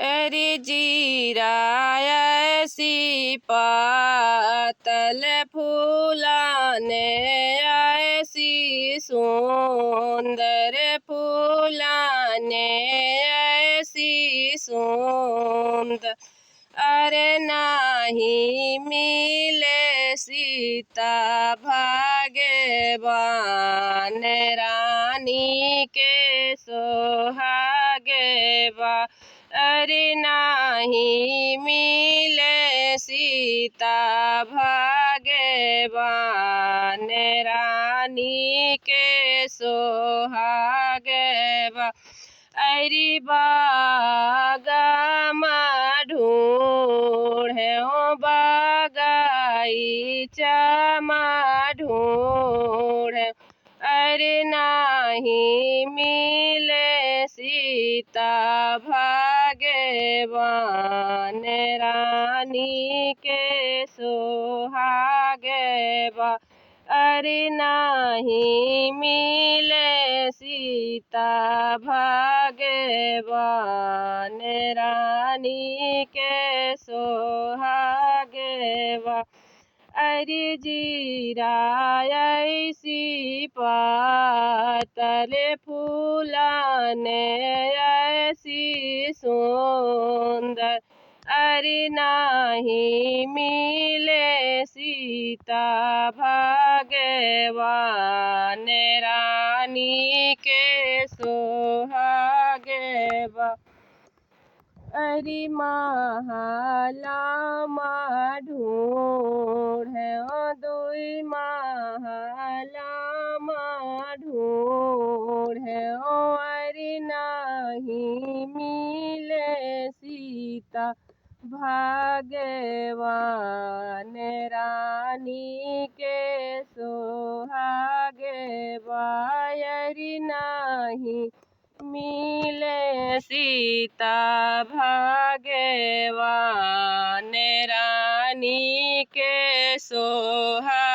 अरे जीरा ऐसी पातल फूलाने ऐसी सुंदर फूलाने ऐसी सुंदर। अरे नाही मिले सीता भाग्यवान रानी के सोहागे बा। अरे नाही मिले सीता भाग्यवान रानी के सोहागे बा। अरे बागा ढूंढे बागाईचा ढूंढे। अरे नाही मिले सीता भाग्यवान रानी के सोहागे बा। अरे नाही मिले सीता भाग्यवान रानी के सोहागे बा। अरे जीरा ऐसी पातल फूलाने ऐसी सुंदर। अरे नाही मिले सीता भाग्यवान रानी के सोहागे बा। अरे महला ढूंढे दुई महला ढूंढे। अरे नहीं मिले सीता भाग्यवान रानी के सोहागे बा। अरे नहीं मिले सीता भाग्यवान रानी के सोहा।